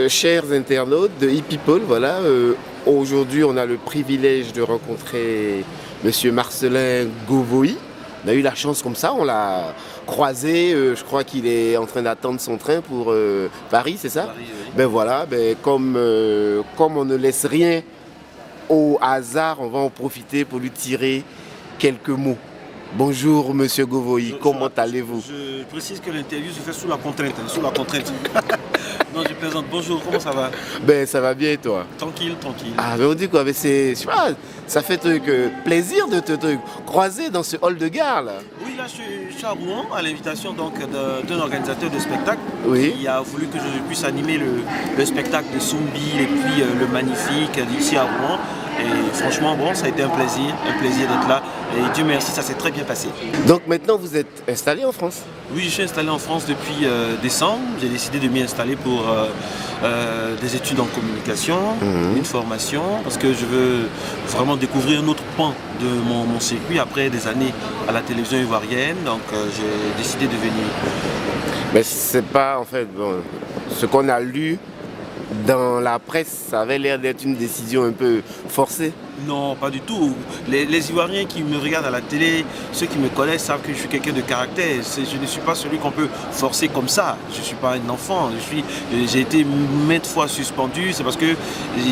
Chers internautes de e-People, voilà, aujourd'hui on a le privilège de rencontrer Monsieur Marcelin Govoy. On a eu la chance comme ça, on l'a croisé, je crois qu'il est en train d'attendre son train pour Paris, c'est ça? Paris, oui. Ben voilà, comme on ne laisse rien au hasard, on va en profiter pour lui tirer quelques mots. Bonjour Monsieur Govoy, comment allez-vous? Je précise que l'interview se fait sous la contrainte, sous la contrainte. Non, je plaisante. Bonjour, comment ça va? Ben ça va bien et toi? Tranquille, tranquille. Ah mais on dit quoi, mais c'est, je sais pas, ça fait plaisir de te croiser dans ce hall de gare là. Oui, là je suis à Rouen à l'invitation donc d'un organisateur de spectacle Oui. qui a voulu que je puisse animer le spectacle de Zumbi et puis le Magnifique ici à Rouen. Et franchement, bon, ça a été un plaisir d'être là. Et Dieu merci, ça s'est très bien passé. Donc maintenant vous êtes installé en France? Oui, je suis installé en France depuis décembre. J'ai décidé de m'y installer pour des études en communication, une formation, parce que je veux vraiment découvrir un autre pan de mon circuit après des années à la télévision ivoirienne. Donc j'ai décidé de venir. Mais c'est pas en fait bon, ce qu'on a lu dans la presse, ça avait l'air d'être une décision un peu forcée. Non, pas du tout. Les Ivoiriens qui me regardent à la télé, ceux qui me connaissent savent que je suis quelqu'un de caractère. Je ne suis pas celui qu'on peut forcer comme ça. Je ne suis pas un enfant. J'ai été maintes fois suspendu. C'est parce que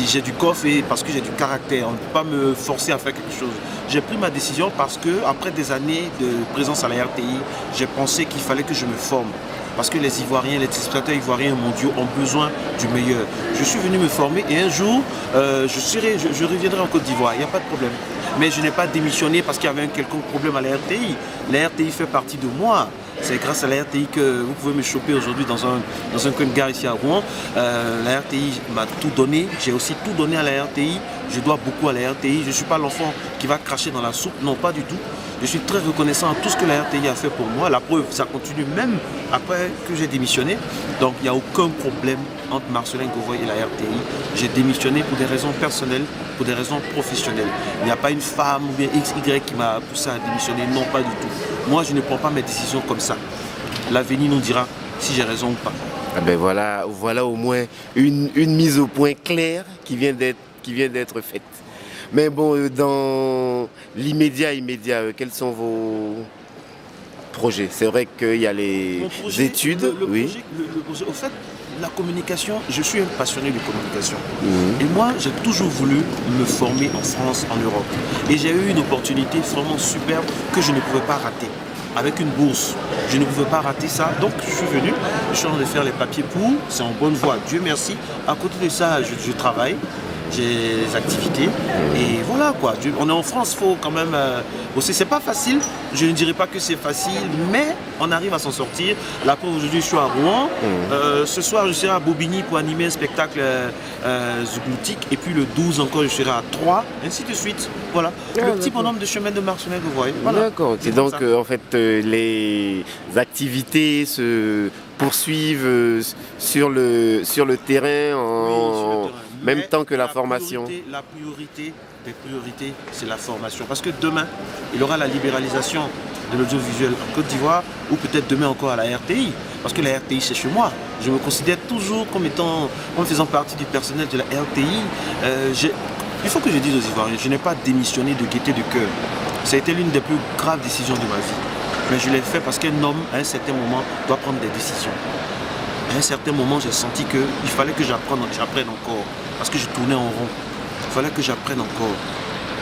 j'ai du coffre et parce que j'ai du caractère. On ne peut pas me forcer à faire quelque chose. J'ai pris ma décision parce que après des années de présence à la RTI, j'ai pensé qu'il fallait que je me forme. Parce que les Ivoiriens, les téléspectateurs ivoiriens mondiaux ont besoin du meilleur. Je suis venu me former et un jour, je reviendrai en Côte d'Ivoire, il n'y a pas de problème. Mais je n'ai pas démissionné parce qu'il y avait un quelconque problème à la RTI. La RTI fait partie de moi. C'est grâce à la RTI que vous pouvez me choper aujourd'hui dans un coin de gare ici à Rouen. La RTI m'a tout donné. J'ai aussi tout donné à la RTI. Je dois beaucoup à la RTI. Je ne suis pas l'enfant qui va cracher dans la soupe. Non, pas du tout. Je suis très reconnaissant à tout ce que la RTI a fait pour moi. La preuve, ça continue même après que j'ai démissionné. Donc il n'y a aucun problème entre Marcelin Govoy et la RTI. J'ai démissionné pour des raisons personnelles, pour des raisons professionnelles. Il n'y a pas une femme ou bien XY qui m'a poussé à démissionner. Non, pas du tout. Moi, je ne prends pas mes décisions comme ça. L'avenir nous dira si j'ai raison ou pas. Ah ben voilà au moins une mise au point claire qui vient d'être faite. Mais bon, dans l'immédiat, quels sont vos projets? C'est vrai qu'il y a les études. Oui. Le projet, au fait, la communication, je suis un passionné de communication. Et moi, j'ai toujours voulu me former en France, en Europe. Et j'ai eu une opportunité vraiment superbe que je ne pouvais pas rater. Avec une bourse, je ne pouvais pas rater ça. Donc, je suis venu, je suis en train de faire les papiers pour, c'est en bonne voie, Dieu merci. À côté de ça, je travaille. J'ai des activités et voilà quoi. On est en France, il faut quand même bosser. C'est pas facile, je ne dirais pas que c'est facile, mais on arrive à s'en sortir. La preuve, aujourd'hui je suis à Rouen. Ce soir je serai à Bobigny pour animer un spectacle zougloutique et puis le 12 encore je serai à Troyes, ainsi de suite. Voilà, le petit bonhomme de chemin de Marcelin que vous voyez. Voilà. D'accord, c'est donc en fait les activités se poursuivent sur le terrain en même temps que la formation. La priorité des priorités, c'est la formation. Parce que demain, il y aura la libéralisation de l'audiovisuel en Côte d'Ivoire ou peut-être demain encore à la RTI. Parce que la RTI, c'est chez moi. Je me considère toujours comme faisant partie du personnel de la RTI. Il faut que je dise aux Ivoiriens, je n'ai pas démissionné de gaieté de cœur. Ça a été l'une des plus graves décisions de ma vie. Mais je l'ai fait parce qu'un homme, à un certain moment, doit prendre des décisions. À un certain moment, j'ai senti qu'il fallait que j'apprenne encore. Parce que je tournais en rond. Il fallait que j'apprenne encore.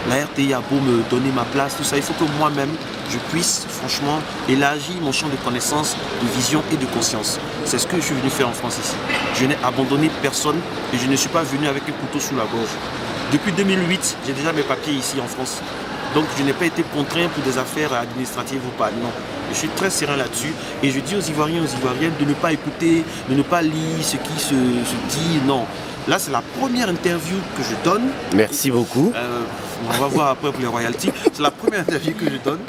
La RTI a beau me donner ma place, tout ça, il faut que moi-même, je puisse franchement élargir mon champ de connaissances, de vision et de conscience. C'est ce que je suis venu faire en France ici. Je n'ai abandonné personne et je ne suis pas venu avec un couteau sous la gorge. Depuis 2008, j'ai déjà mes papiers ici en France. Donc je n'ai pas été contraint pour des affaires administratives ou pas, non. Je suis très serein là-dessus et je dis aux Ivoiriens et aux Ivoiriennes de ne pas écouter, de ne pas lire ce qui se dit, non. Là, c'est la première interview que je donne. Merci beaucoup. On va voir après pour les royalties. C'est la première interview que je donne.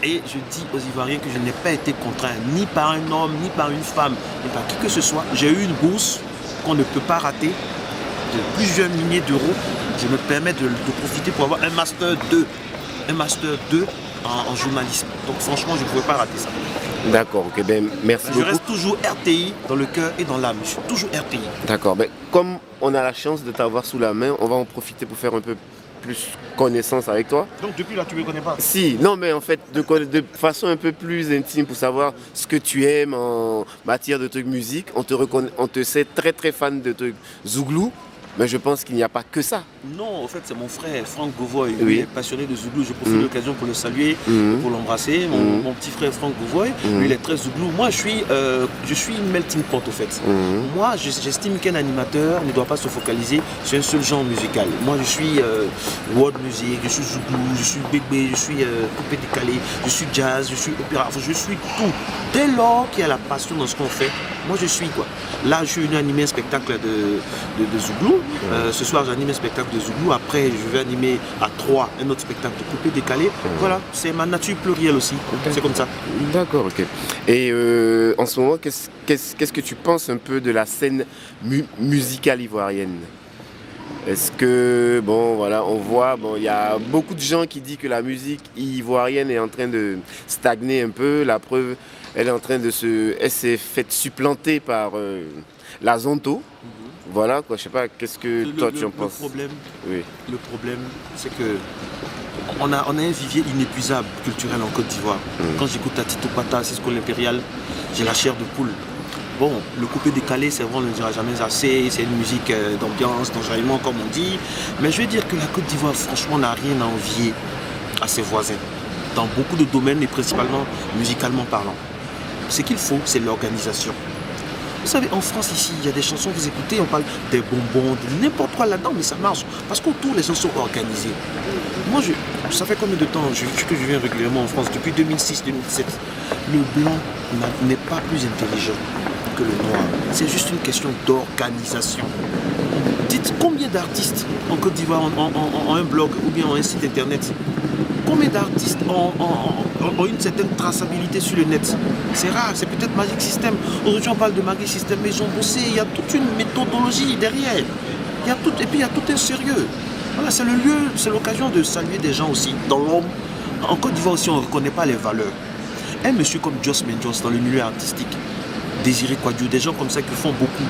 Et je dis aux Ivoiriens que je n'ai pas été contraint ni par un homme, ni par une femme, ni par qui que ce soit. J'ai eu une bourse qu'on ne peut pas rater de plusieurs milliers d'euros. Je me permets de profiter pour avoir un Master 2. Un Master 2 en journalisme. Donc franchement, je ne pouvais pas rater ça. D'accord, ok, ben merci Je beaucoup. reste toujours RTI dans le cœur et dans l'âme. Je suis toujours RTI. D'accord, ben comme on a la chance de t'avoir sous la main, on va en profiter pour faire un peu plus connaissance avec toi. Donc depuis là, tu ne me connais pas? Si, non, mais en fait, de façon un peu plus intime pour savoir ce que tu aimes en matière de trucs musique, on te sait très très fan de trucs Zouglou, mais je pense qu'il n'y a pas que ça. Non, en fait, c'est mon frère, Franck Gouvoy. Oui. Il est passionné de Zouglou. Je profite de l'occasion pour le saluer, pour l'embrasser. Mon petit frère Franck Gouvoy, lui, il est très Zouglou. Moi, je suis une melting pot, au fait. Moi, j'estime qu'un animateur ne doit pas se focaliser sur un seul genre musical. Moi, je suis world music, je suis Zouglou, je suis bébé, je suis coupé décalé, je suis jazz, je suis opéra. Enfin, je suis tout. Dès lors qu'il y a la passion dans ce qu'on fait, moi, je suis quoi. Là, je suis venu animer un spectacle de Zouglou. Ce soir, j'anime un spectacle de Zouglou. Après, je vais animer à 3 un autre spectacle de coupé décalé. Voilà, c'est ma nature plurielle aussi. C'est comme ça. D'accord, ok. Et en ce moment, qu'est-ce que tu penses un peu de la scène musicale ivoirienne? Est-ce que, bon, voilà, on voit, bon, il y a beaucoup de gens qui disent que la musique ivoirienne est en train de stagner un peu. La preuve, elle est en train elle s'est faite supplanter par la Zonto. Voilà, quoi, je sais pas, qu'est-ce que toi tu en penses? Le problème, c'est que on a un vivier inépuisable culturel en Côte d'Ivoire. Quand j'écoute la Tito Pata, Cisco l'Impérial, j'ai la chair de poule. Bon, le coupé décalé, c'est vrai, on ne le dira jamais assez, c'est une musique d'ambiance, d'enjaillement, comme on dit. Mais je veux dire que la Côte d'Ivoire, franchement, n'a rien à envier à ses voisins, dans beaucoup de domaines et principalement musicalement parlant. Ce qu'il faut, c'est l'organisation. Vous savez, en France, ici, il y a des chansons que vous écoutez, on parle des bonbons, de n'importe quoi là-dedans, mais ça marche. Parce qu'autour, les gens sont organisés. Moi, ça fait combien de temps que je viens régulièrement en France? Depuis 2006-2017. Le blanc n'est pas plus intelligent que le noir. C'est juste une question d'organisation. Dites combien d'artistes en Côte d'Ivoire ont un blog ou bien ont un site internet? Combien d'artistes ont une certaine traçabilité sur le net? C'est rare, c'est peut-être Magic System. Aujourd'hui, on parle de Magic System, mais ils ont bossé. Il y a toute une méthodologie derrière. Et puis, il y a tout un sérieux. Voilà, c'est le lieu, c'est l'occasion de saluer des gens aussi. Dans l'homme, en Côte d'Ivoire aussi, on ne reconnaît pas les valeurs. Un monsieur comme Joss Menjos dans le milieu artistique, Désiré Quadio, des gens comme ça qui font beaucoup.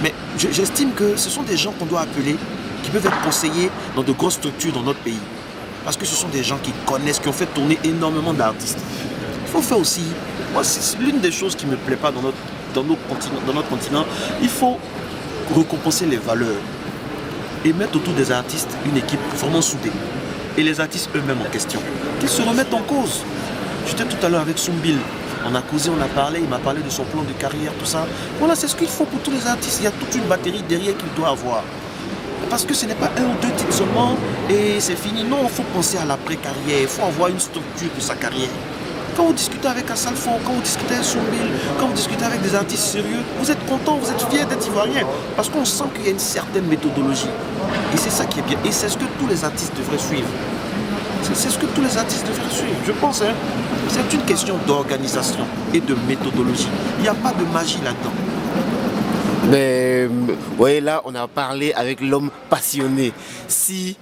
Mais j'estime que ce sont des gens qu'on doit appeler, qui peuvent être conseillés dans de grosses structures dans notre pays. Parce que ce sont des gens qui connaissent, qui ont fait tourner énormément d'artistes. Il faut faire aussi, moi c'est l'une des choses qui ne me plaît pas dans notre continent, il faut récompenser les valeurs et mettre autour des artistes une équipe vraiment soudée. Et les artistes eux-mêmes en question, qu'ils se remettent en cause. J'étais tout à l'heure avec Soumbil, on a causé, on a parlé, il m'a parlé de son plan de carrière, tout ça. Voilà, c'est ce qu'il faut pour tous les artistes, il y a toute une batterie derrière qu'il doit avoir. Parce que ce n'est pas un ou deux titres seulement et c'est fini. Non, il faut penser à l'après-carrière, il faut avoir une structure pour sa carrière. Quand vous discutez avec Assalfo, quand vous discutez avec Soumbil, quand vous discutez avec des artistes sérieux, vous êtes content, vous êtes fiers d'être ivoirien. Parce qu'on sent qu'il y a une certaine méthodologie. Et c'est ça qui est bien. Et c'est ce que tous les artistes devraient suivre. C'est ce que tous les artistes devraient suivre, je pense. Hein. C'est une question d'organisation et de méthodologie. Il n'y a pas de magie là-dedans. Mais vous voyez, là, on a parlé avec l'homme passionné. Si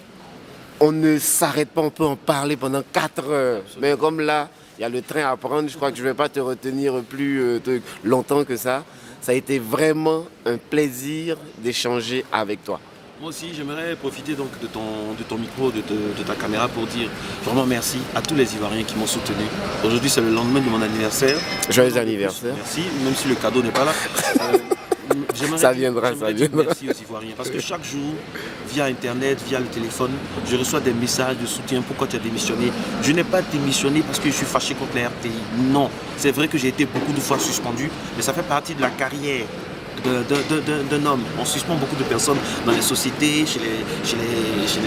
on ne s'arrête pas, on peut en parler pendant 4 heures. Mais comme là, il y a le train à prendre, je crois que je ne vais pas te retenir plus longtemps que ça. Ça a été vraiment un plaisir d'échanger avec toi. Moi aussi, j'aimerais profiter donc de ton micro, de ta caméra pour dire vraiment merci à tous les Ivoiriens qui m'ont soutenu. Aujourd'hui, c'est le lendemain de mon anniversaire. Joyeux anniversaire. Merci, même si le cadeau n'est pas là. Ça viendra. Merci aux Ivoiriens parce que chaque jour, via Internet, via le téléphone, je reçois des messages de soutien. Pourquoi tu as démissionné? Je n'ai pas démissionné parce que je suis fâché contre la RTI. Non, c'est vrai que j'ai été beaucoup de fois suspendu, mais ça fait partie de la carrière d'un homme. On suspend beaucoup de personnes dans les sociétés,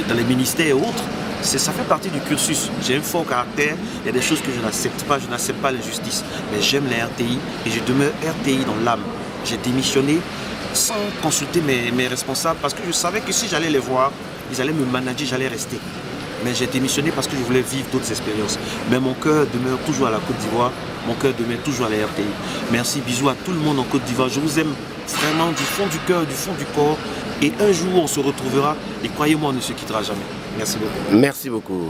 dans les ministères et autres. Ça fait partie du cursus. J'ai un fort caractère, il y a des choses que je n'accepte pas, je n'accepte pas l'injustice. Mais j'aime la RTI et je demeure RTI dans l'âme. J'ai démissionné sans consulter mes responsables parce que je savais que si j'allais les voir, ils allaient me manager, j'allais rester. Mais j'ai démissionné parce que je voulais vivre d'autres expériences. Mais mon cœur demeure toujours à la Côte d'Ivoire, mon cœur demeure toujours à la RTI. Merci, bisous à tout le monde en Côte d'Ivoire. Je vous aime vraiment du fond du cœur, du fond du corps. Et un jour, on se retrouvera. Et croyez-moi, on ne se quittera jamais. Merci beaucoup. Merci beaucoup.